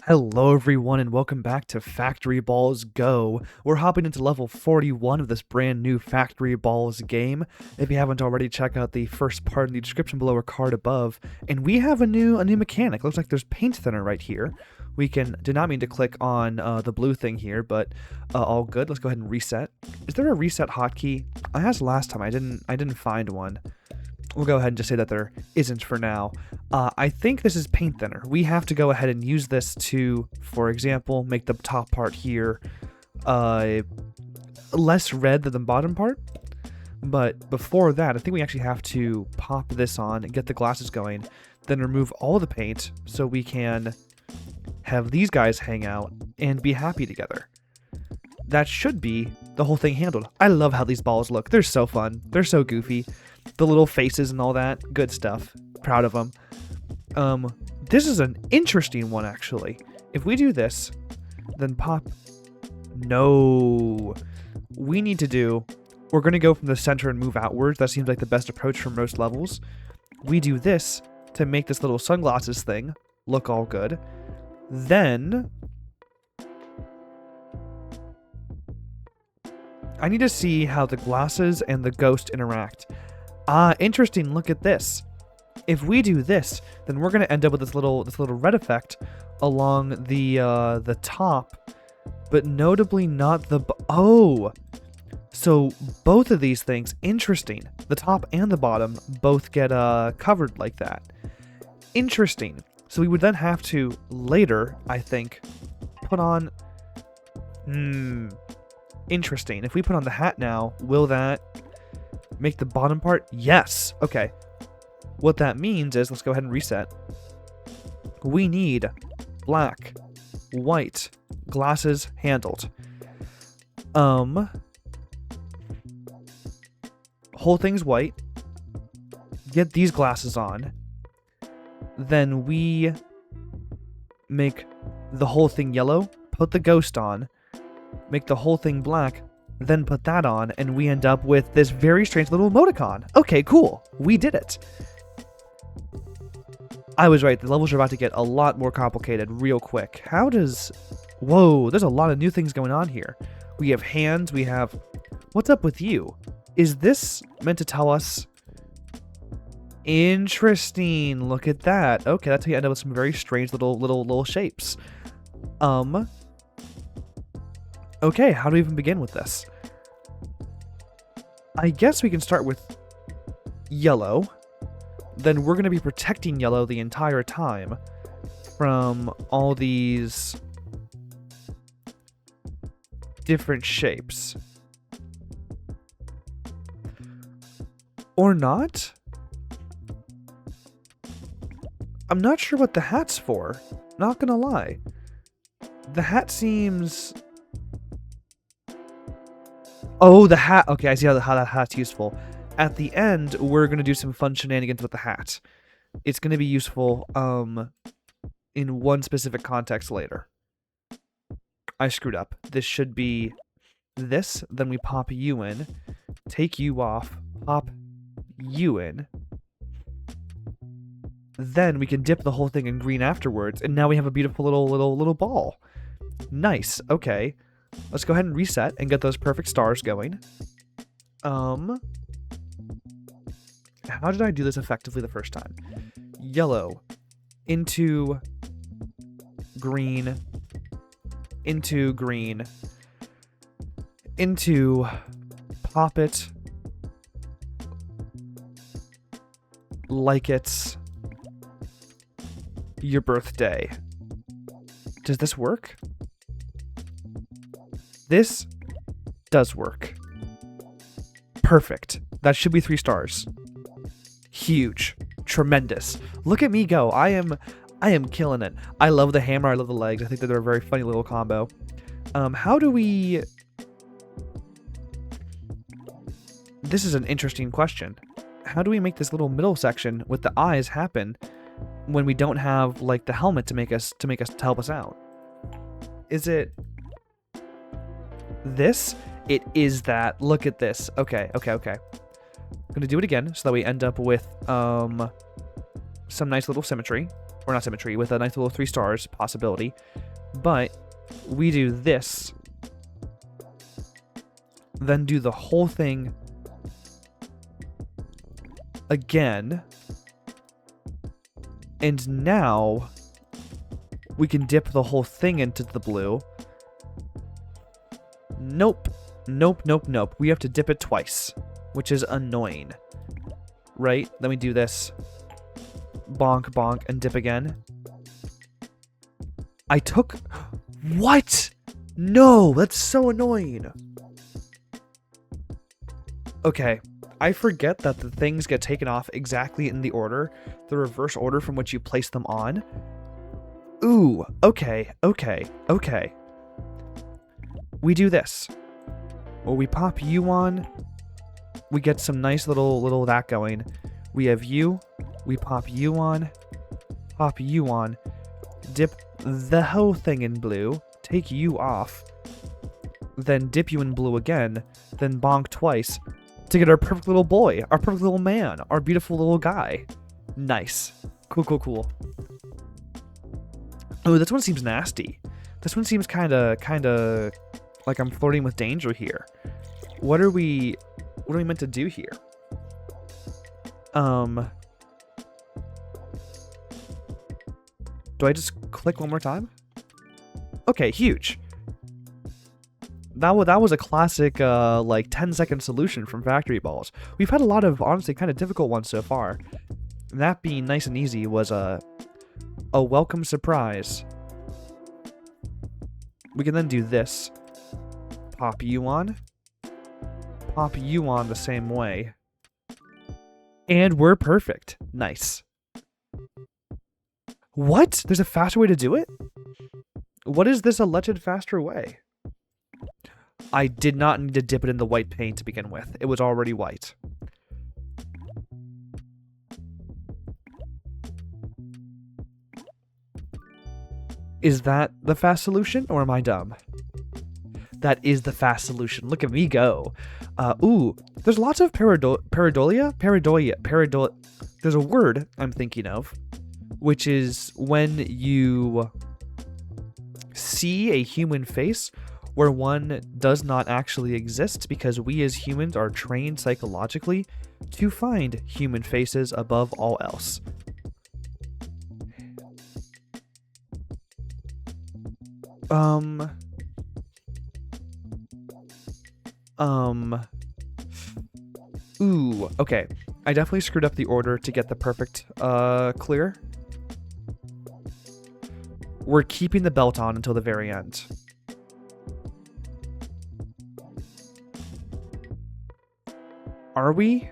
Hello everyone and welcome back to Factory Balls Go. We're hopping into level 41 of this brand new Factory Balls game. If you haven't already, check out the first part in the description below or card above. And we have a new mechanic. Looks like there's paint thinner right here. We did not mean to click on the blue thing here, but all good. Let's go ahead and reset. Is there a reset hotkey? I asked last time. I didn't find one. We'll go ahead and just say that there isn't for now. I think this is paint thinner. We have to go ahead and use this to, for example, make the top part here less red than the bottom part. But before that, I think we actually have to pop this on and get the glasses going, then remove all the paint so we can have these guys hang out and be happy together. That should be the whole thing handled. I love how these balls look. They're so fun. They're so goofy. The little faces and all that. Good stuff. Proud of them. This is an interesting one, actually. If we do this, then pop... No. We're going to go from the center and move outwards. That seems like the best approach for most levels. We do this to make this little sunglasses thing look all good. Then... I need to see how the glasses and the ghost interact. Interesting. Look at this. If we do this, then we're going to end up with this little red effect along the top, but notably not the... Oh! So both of these things, interesting. The top and the bottom both get covered like that. Interesting. So we would then have to later, I think, put on... Interesting. If we put on the hat now, will that make the bottom part? Yes. Okay. What that means is, let's go ahead and reset. We need black, white, glasses handled. Whole thing's white. Get these glasses on. Then we make the whole thing yellow. Put the ghost on. Make the whole thing black, then put that on, and we end up with this very strange little emoticon. Okay, cool. We did it. I was right. The levels are about to get a lot more complicated real quick. How does... Whoa, there's a lot of new things going on here. We have hands, we have... What's up with you? Is this meant to tell us... Interesting. Look at that. Okay, that's how you end up with some very strange little shapes. Okay, how do we even begin with this? I guess we can start with yellow. Then we're going to be protecting yellow the entire time from all these different shapes. Or not? I'm not sure what the hat's for. Not gonna lie. The hat seems... Oh, the hat. Okay, I see how that hat's useful. At the end, we're going to do some fun shenanigans with the hat. It's going to be useful in one specific context later. I screwed up. This should be this. Then we pop you in. Take you off. Pop you in. Then we can dip the whole thing in green afterwards. And now we have a beautiful little ball. Nice. Okay. Let's go ahead and reset and get those perfect stars going. How did I do this effectively the first time? Yellow into green into green into pop it like it's your birthday. Does this work? This does work. Perfect. That should be 3 stars. Huge. Tremendous. Look at me go. I am killing it. I love the hammer. I love the legs. I think that they're a very funny little combo. How do we... This is an interesting question. How do we make this little middle section with the eyes happen when we don't have like the helmet to help us out? Is it this? It is that. Look at this. Okay. I'm gonna do it again so that we end up with some nice little symmetry. or not symmetry, with a nice little 3 stars possibility. But we do this, then do the whole thing again, and now we can dip the whole thing into the blue. Nope. Nope, nope, nope. We have to dip it twice, which is annoying. Right? Then we do this. Bonk, bonk, and dip again. I took... What? No, that's so annoying. Okay, I forget that the things get taken off exactly in the order, the reverse order from which you place them on. Ooh, okay. We do this. Well, we pop you on. We get some nice little that going. We have you. We pop you on. Pop you on. Dip the whole thing in blue. Take you off. Then dip you in blue again. Then bonk twice. To get our perfect little boy. Our perfect little man. Our beautiful little guy. Nice. Cool. Oh, this one seems nasty. This one seems kinda like I'm flirting with danger here. What are we meant to do here? Do I just click one more time? Okay, huge. That was a classic, like 10-second solution from Factory Balls. We've had a lot of, honestly, kind of difficult ones so far. That being nice and easy was a welcome surprise. We can then do this. Pop you on. Pop you on the same way. And we're perfect. Nice. What? There's a faster way to do it? What is this alleged faster way? I did not need to dip it in the white paint to begin with. It was already white. Is that the fast solution, or am I dumb? That is the fast solution. Look at me go. Ooh, there's lots of pareidolia. There's a word I'm thinking of, which is when you see a human face where one does not actually exist, because we as humans are trained psychologically to find human faces above all else. Ooh, okay. I definitely screwed up the order to get the perfect, clear. We're keeping the belt on until the very end. Are we?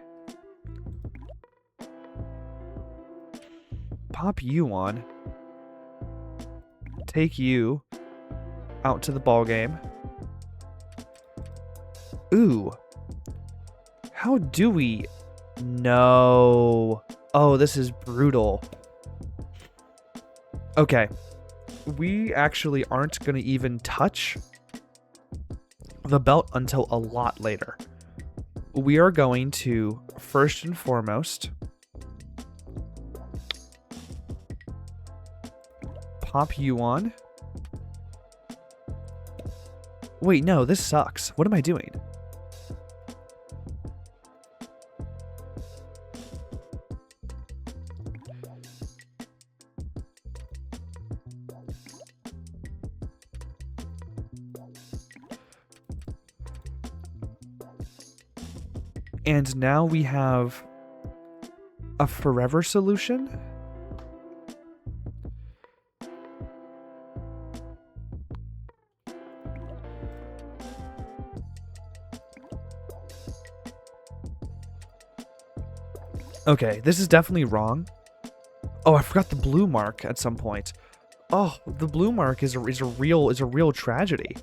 Pop you on. Take you out to the ball game. Ooh. How do we? No. Oh, this is brutal. Okay. We actually aren't going to even touch the belt until a lot later. We are going to, first and foremost, pop you on. Wait, no, this sucks. What am I doing? And now we have a forever solution. Okay, this is definitely wrong. Oh, I forgot the blue mark at some point. Oh, the blue mark is a real tragedy.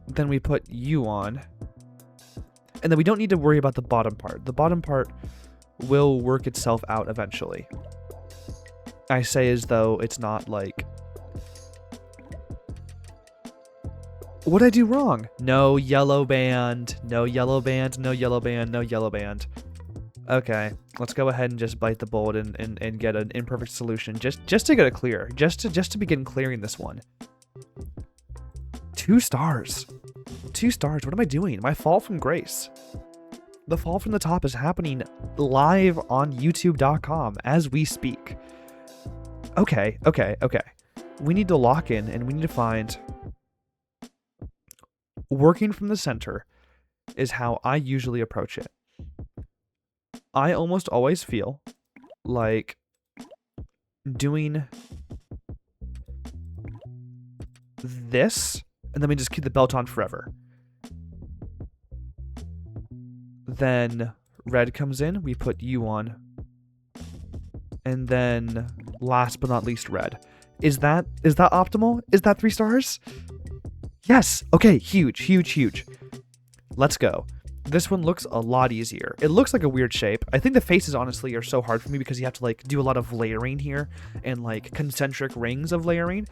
Then we put you on. And then we don't need to worry about the bottom part. The bottom part will work itself out eventually. I say as though it's not like... What'd I do wrong? No yellow band. No yellow band. No yellow band. No yellow band. Okay, let's go ahead and just bite the bullet and get an imperfect solution, just to get it clear, just to begin clearing this one. 2 stars. 2 stars. What am I doing? My fall from grace. The fall from the top is happening live on YouTube.com as we speak. Okay. We need to lock in and we need to find... Working from the center is how I usually approach it. I almost always feel like doing this, and then we just keep the belt on forever. Then red comes in, we put you on. And then last but not least, red. Is that optimal? Is that 3 stars? Yes. Okay, huge. Let's go. This one looks a lot easier. It looks like a weird shape. I think the faces honestly are so hard for me because you have to like do a lot of layering here and like concentric rings of layering.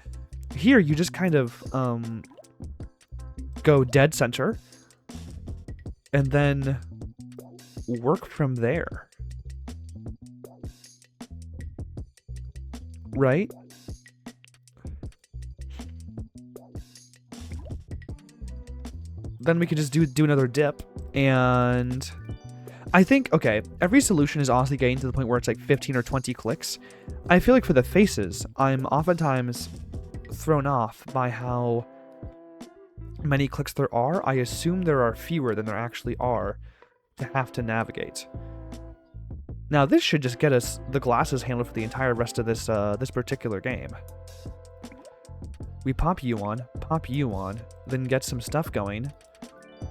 Here you just kind of go dead center and then work from there. Right? Then we could just do another dip, and I think, okay, every solution is honestly getting to the point where it's like 15 or 20 clicks. I feel like for the faces, I'm oftentimes thrown off by how many clicks there are. I assume there are fewer than there actually are to have to navigate. Now this should just get us the glasses handled for the entire rest of this this particular game. We pop you on, then get some stuff going.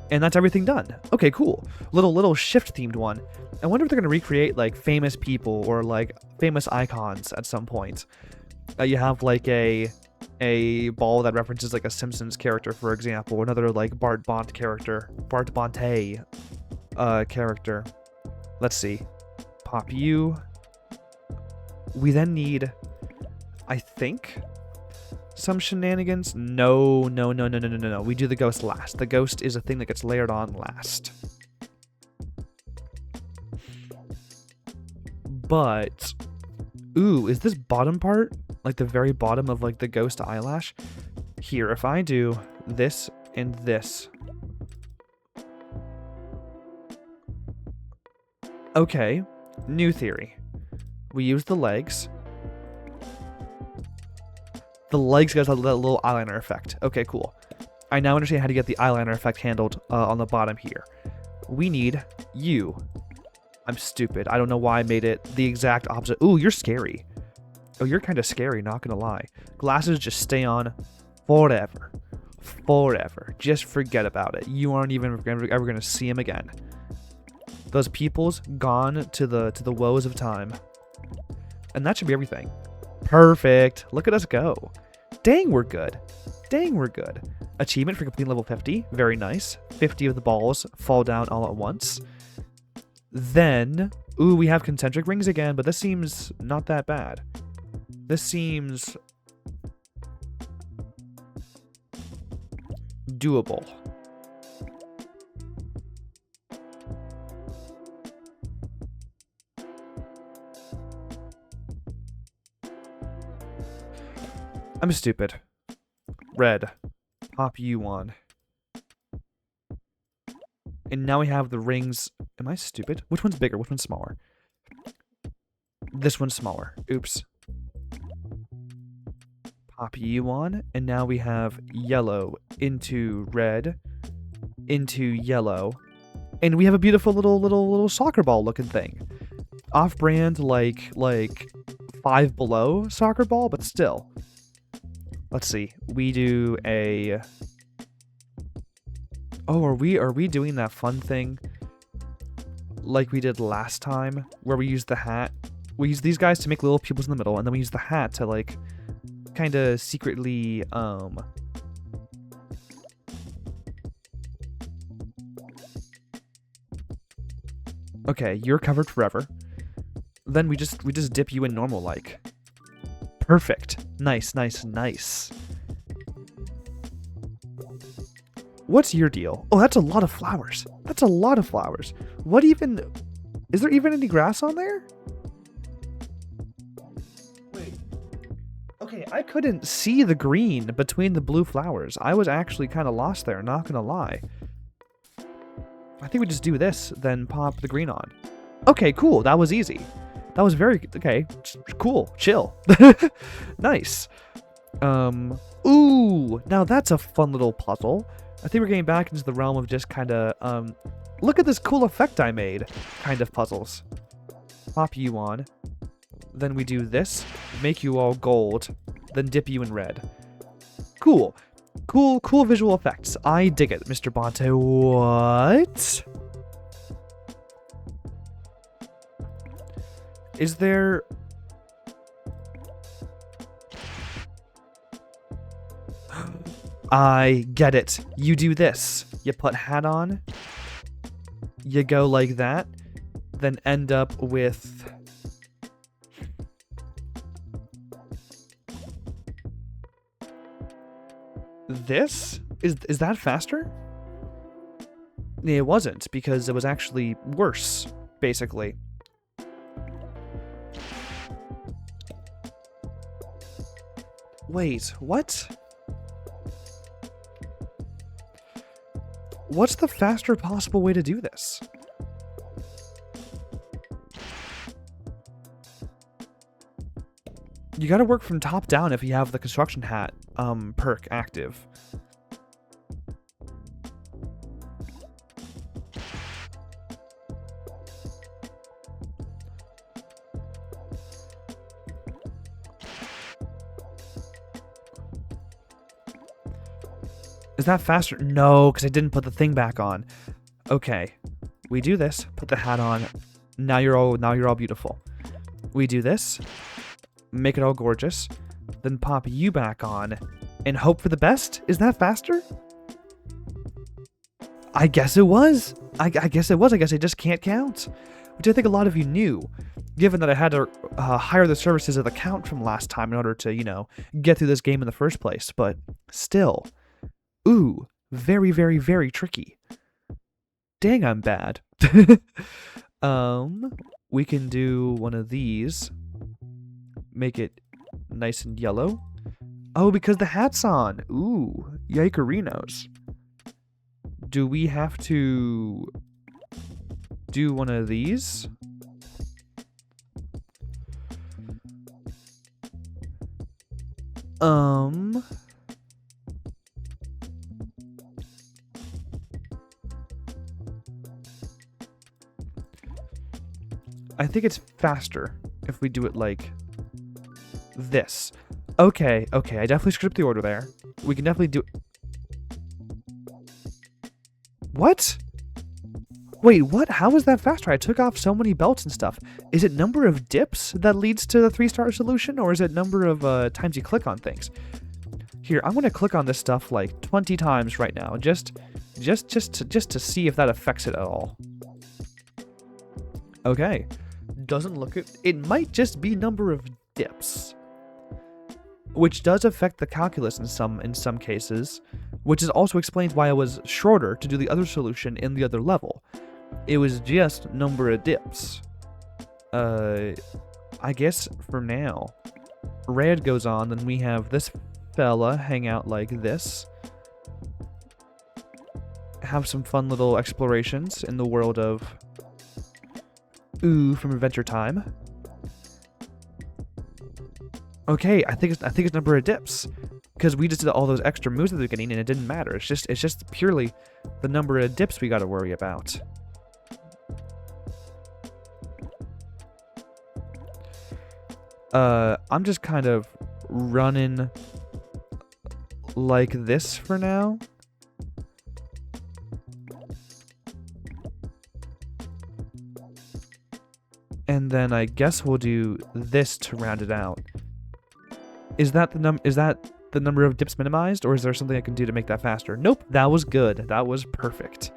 And that's everything done. Okay, cool. Little shift themed one. I wonder if they're gonna recreate like famous people or like famous icons at some point. You have like a ball that references like a Simpsons character, for example, or another like Bart Bonte character. Let's see. Pop you. We then need, I think, some shenanigans. No. We do the ghost last. The ghost is a thing that gets layered on last. But, ooh, is this bottom part like the very bottom of like the ghost eyelash? Here, if I do this and this. Okay, new theory. We use the legs. The legs got that little eyeliner effect. Okay, cool. I now understand how to get the eyeliner effect handled on the bottom here. We need you. I'm stupid. I don't know why I made it the exact opposite. Ooh, you're scary. Oh, you're kind of scary, not gonna lie. Glasses just stay on forever. Forever. Just forget about it. You aren't even ever gonna see him again. Those pupils gone to the woes of time. And that should be everything. Perfect. Look at us go. Dang, we're good. Achievement for completing level 50. Very nice. 50 of the balls fall down all at once. Then, ooh, we have concentric rings again, but this seems not that bad. This seems doable. I'm stupid. Red. Pop you on. And now we have the rings. Am I stupid? Which one's bigger? Which one's smaller? This one's smaller. Oops. Pop you on. And now we have yellow into red into yellow. And we have a beautiful little soccer ball looking thing. Off-brand like Five Below soccer ball, but still. Let's see. We do a... Oh, are we doing that fun thing like we did last time where we use the hat? We use these guys to make little pupils in the middle, and then we use the hat to like kind of secretly Okay, you're covered forever. Then we just dip you in normal like. Perfect. Nice. What's your deal? Oh, that's a lot of flowers. What even... Is there even any grass on there? Wait. Okay, I couldn't see the green between the blue flowers. I was actually kind of lost there, not gonna lie. I think we just do this, then pop the green on. Okay, cool. That was easy. That was very... Okay, cool. Chill. Nice. Ooh, now that's a fun little puzzle. I think we're getting back into the realm of just kind of, look at this cool effect I made kind of puzzles. Pop you on. Then we do this. Make you all gold. Then dip you in red. Cool. Cool visual effects. I dig it, Mr. Bonte. What? Is there... I get it. You do this. You put hat on. You go like that. Then end up with... This? Is that faster? It wasn't, because it was actually worse, basically. Wait, what? What's the faster possible way to do this? You gotta work from top down if you have the construction hat perk active. Is that faster? No, because I didn't put the thing back on. Okay, we do this. Put the hat on. Now you're all beautiful. We do this. Make it all gorgeous. Then pop you back on, and hope for the best. Is that faster? I guess it was. I guess it was. I guess I just can't count, which I think a lot of you knew, given that I had to hire the services of the count from last time in order to, you know, get through this game in the first place. But still. Ooh, very, very, very tricky. Dang, I'm bad. We can do one of these. Make it nice and yellow. Oh, because the hat's on. Ooh, yikerinos. Do we have to do one of these? I think it's faster if we do it like this. Okay, I definitely screwed up the order there. We can definitely do... What? Wait, what? How is that faster? I took off so many belts and stuff. Is it number of dips that leads to the 3-star solution, or is it number of times you click on things? Here, I'm gonna click on this stuff like 20 times right now, just to see if that affects it at all. Okay. Doesn't look it. It might just be number of dips, which does affect the calculus in some cases, which is also explains why it was shorter to do the other solution in the other level. It was just number of dips. I guess for now, red goes on, then we have this fella hang out like this. Have some fun little explorations in the world of Ooh from Adventure Time. Okay, I think it's number of dips, because we just did all those extra moves at the beginning and it didn't matter. It's just purely the number of dips we got to worry about. I'm just kind of running like this for now. And then I guess we'll do this to round it out. Is that the number of dips minimized, or is there something I can do to make that faster? Nope, that was good. That was perfect.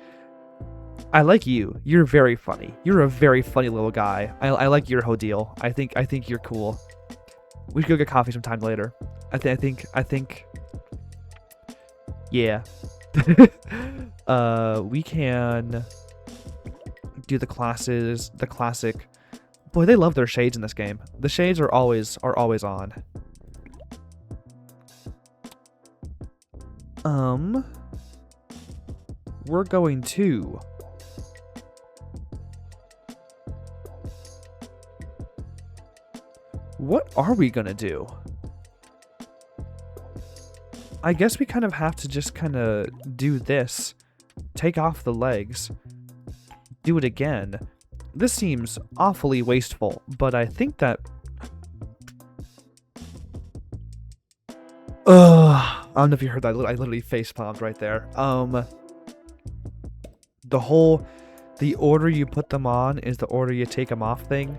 I like you. You're very funny. You're a very funny little guy. I like your whole deal. I think you're cool. We should go get coffee sometime later. I think. Yeah. We can do the classes, the classic. Boy, they love their shades in this game. The shades are always on. We're going to what are we gonna do? I guess we kind of have to just kind of do this. Take off the legs. Do it again. This seems awfully wasteful, but I think that... I don't know if you heard that. I literally face-palmed right there. The order you put them on is the order you take them off thing.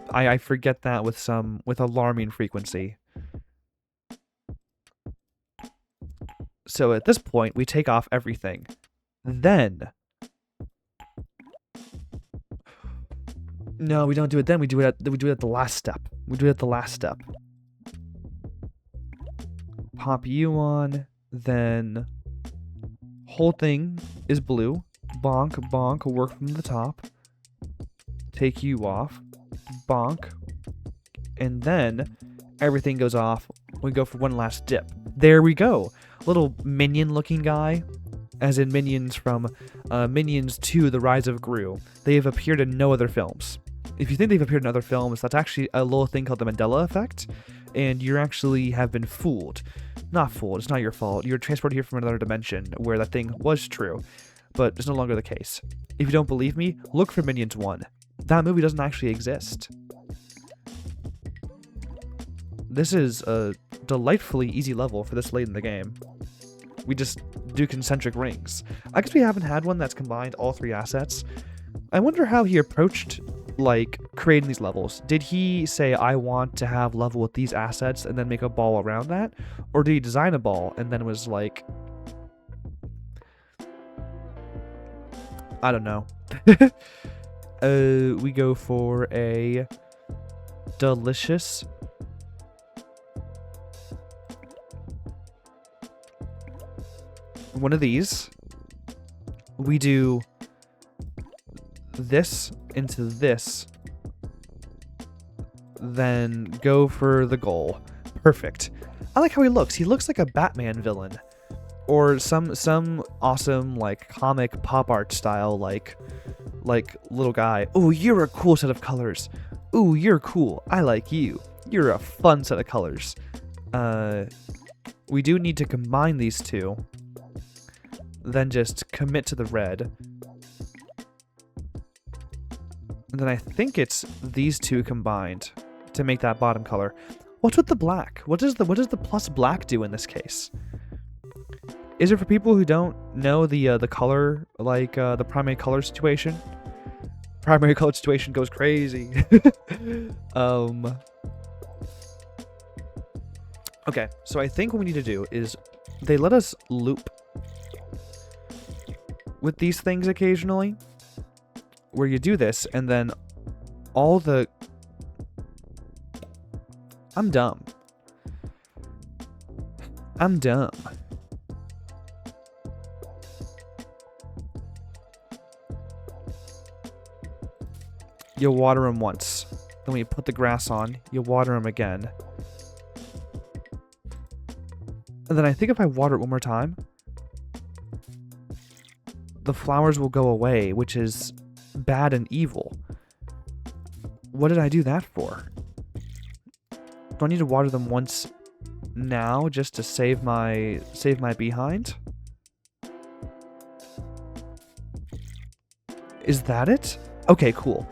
I forget that with alarming frequency. So at this point, we take off everything. Then... No, we don't do it then. We do it at the last step. We do it at the last step. Pop you on, then whole thing is blue. Bonk, bonk, work from the top. Take you off. Bonk. And then everything goes off. We go for one last dip. There we go. Little minion looking guy. As in minions from Minions 2, The Rise of Gru. They have appeared in no other films. If you think they've appeared in other films, that's actually a little thing called the Mandela effect. And you actually have been fooled. Not fooled, it's not your fault. You're transported here from another dimension where that thing was true. But it's no longer the case. If you don't believe me, look for Minions 1. That movie doesn't actually exist. This is a delightfully easy level for this late in the game. We just do concentric rings. I guess we haven't had one that's combined all three assets. I wonder how he approached, like, creating these levels. Did he say, I want to have level with these assets and then make a ball around that? Or did he design a ball and then was like... I don't know. We go for a delicious... one of these. We do this into this, then go for the goal. Perfect. I like how he looks. He looks like a Batman villain, or some awesome like comic pop art style like little guy. Oh, you're a cool set of colors. Ooh, you're cool. I like you. You're a fun set of colors. We do need to combine these two. Then just commit to the red. And then I think it's these two combined to make that bottom color. What's with the black? What does the plus black do in this case? Is it for people who don't know the color, like the primary color situation? Primary color situation goes crazy. Okay, so I think what we need to do is they let us loop with these things occasionally, where you do this and then all the... I'm dumb. You water them once. Then when you put the grass on, you water them again. And then I think if I water it one more time, the flowers will go away, which is bad and evil. What did I do that for? Do I need to water them once now just to save my behind? Is that it? Okay, cool.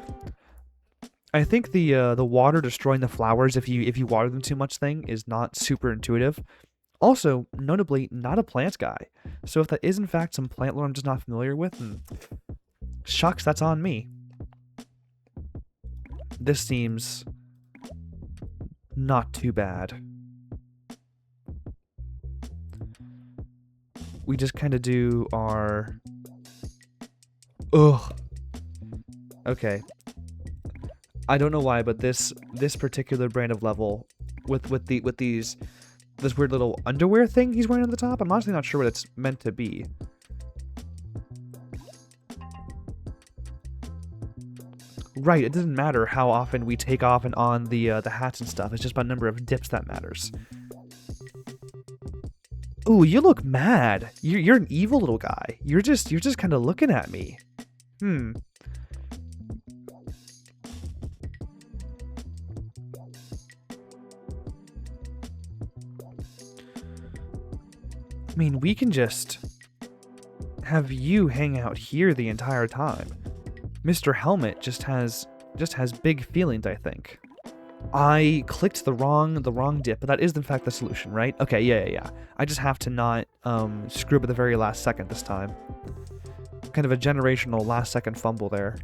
I think the water destroying the flowers if you water them too much thing is not super intuitive. Also, notably, not a plant guy. So if that is in fact some plant lore I'm just not familiar with, then shucks, that's on me. This seems not too bad. We just kind of do our... Ugh. Okay. I don't know why, but this particular brand of level with these... this weird little underwear thing he's wearing on the top, I'm honestly not sure what it's meant to be. Right, it doesn't matter how often we take off and on the hats and stuff. It's just about number of dips that matters. Ooh, you look mad. You're an evil little guy. You're just kind of looking at me. I mean, we can just have you hang out here the entire time. Mr. Helmet just has big feelings, I think. I clicked the wrong dip, but that is in fact the solution, right? Okay, yeah. I just have to not screw up at the very last second this time. Kind of a generational last second fumble there.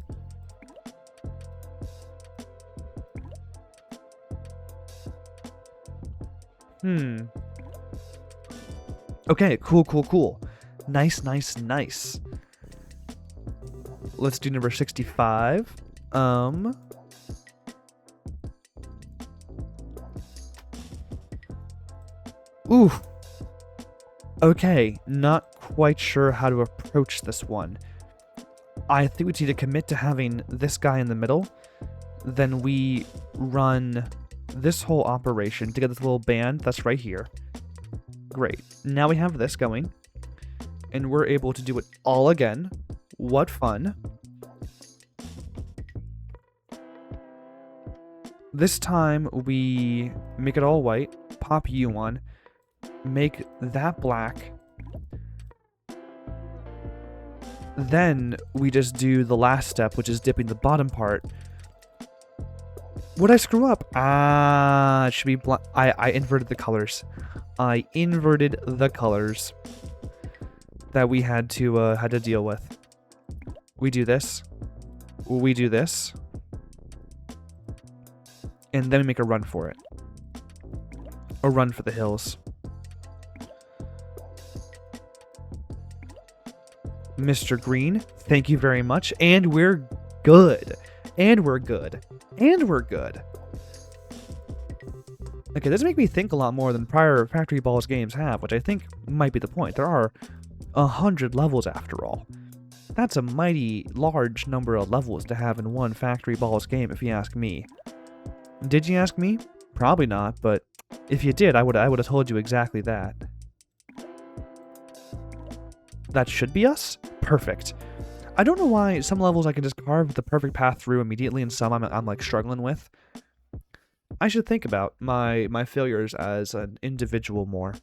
Okay, cool. Nice. Let's do number 65. Ooh. Okay, not quite sure how to approach this one. I think we need to commit to having this guy in the middle. Then we run this whole operation to get this little band that's right here. Great. Now we have this going. And we're able to do it all again. What fun. This time we make it all white, pop you on, make that black. Then we just do the last step, which is dipping the bottom part. Would I screw up? It should be black. I inverted the colors. I inverted the colors that we had to deal with. We do this. We do this. And then we make a run for it. A run for the hills. Mr. Green, thank you very much. And we're good. And we're good. And we're good. Okay, this makes me think a lot more than prior Factory Balls games have, which I think might be the point. There are 100 levels after all. That's a mighty large number of levels to have in one Factory Balls game, if you ask me. Did you ask me? Probably not, but if you did, I would have told you exactly that. That should be us? Perfect. I don't know why some levels I can just carve the perfect path through immediately, and some I'm like struggling with. I should think about my failures as an individual more.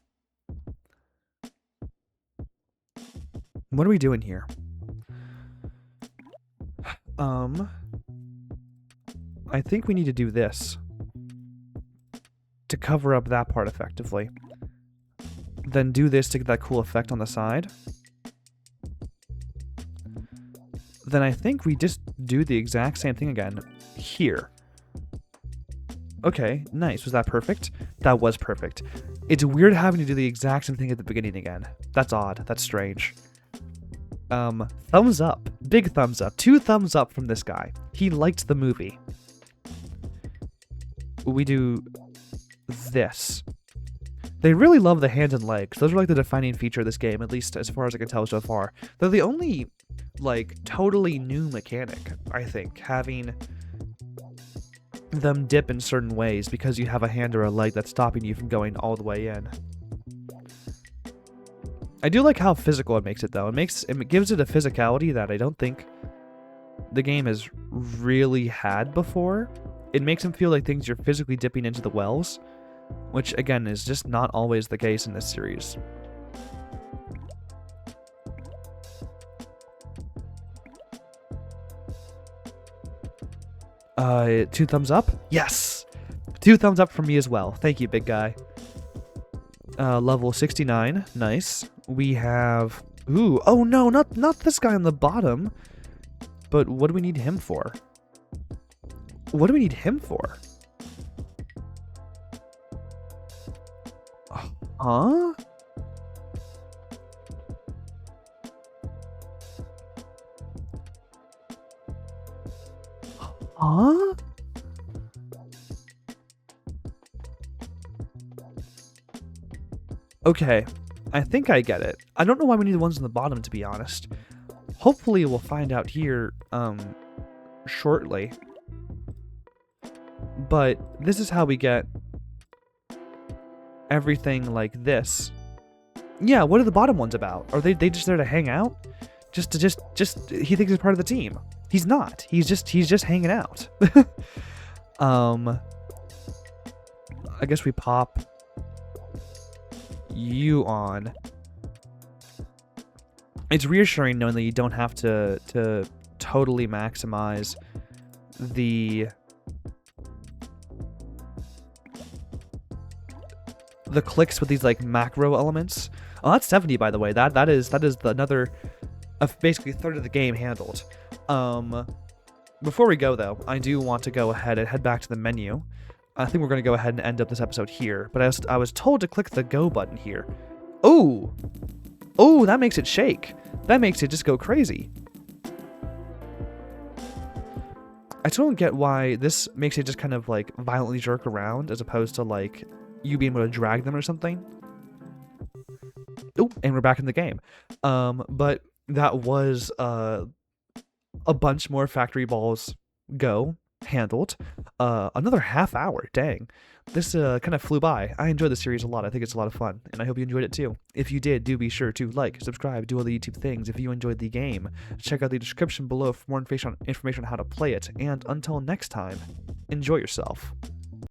What are we doing here? I think we need to do this to cover up that part effectively. Then do this to get that cool effect on the side. Then I think we just do the exact same thing again here. Okay, nice. Was that perfect? That was perfect. It's weird having to do the exact same thing at the beginning again. That's odd. That's strange. Thumbs up. Big thumbs up. 2 thumbs up from this guy. He liked the movie. We do this. They really love the hands and legs. Those are like the defining feature of this game, at least as far as I can tell so far. They're the only, like, totally new mechanic, I think, having them dip in certain ways because you have a hand or a leg that's stopping you from going all the way in. I do like how physical it makes it, though. It gives it a physicality that I don't think the game has really had before. It makes them feel like things you're physically dipping into the wells, which, again, is just not always the case in this series. Two thumbs up? Yes! 2 thumbs up from me as well. Thank you, big guy. Level 69. Nice. We have... Ooh, oh no, not this guy on the bottom. But what do we need him for? What do we need him for? Huh? Huh? Okay, I think I get it. I don't know why we need the ones on the bottom, to be honest. Hopefully we'll find out here, shortly. But this is how we get everything like this. Yeah, what are the bottom ones about? Are they just there to hang out? Just he thinks he's part of the team. He's not. He's just hanging out. I guess we pop you on. It's reassuring knowing that you don't have to totally maximize the clicks with these like macro elements. Oh, that's 70 by the way. That is another basically a third of the game handled. Before we go though, I do want to go ahead and head back to the menu. I think we're going to go ahead and end up this episode here, but I was told to click the go button here. Oh, that makes it shake. That makes it just go crazy. I still don't get why this makes it just kind of like violently jerk around as opposed to like you being able to drag them or something. Oh, and we're back in the game. But that was a bunch more Factory Balls Go handled. Another half hour, dang. This kind of flew by. I enjoyed the series a lot. I think it's a lot of fun, and I hope you enjoyed it too. If you did, do be sure to like, subscribe, do all the YouTube things. If you enjoyed the game, check out the description below for more information on how to play it. And until next time, enjoy yourself.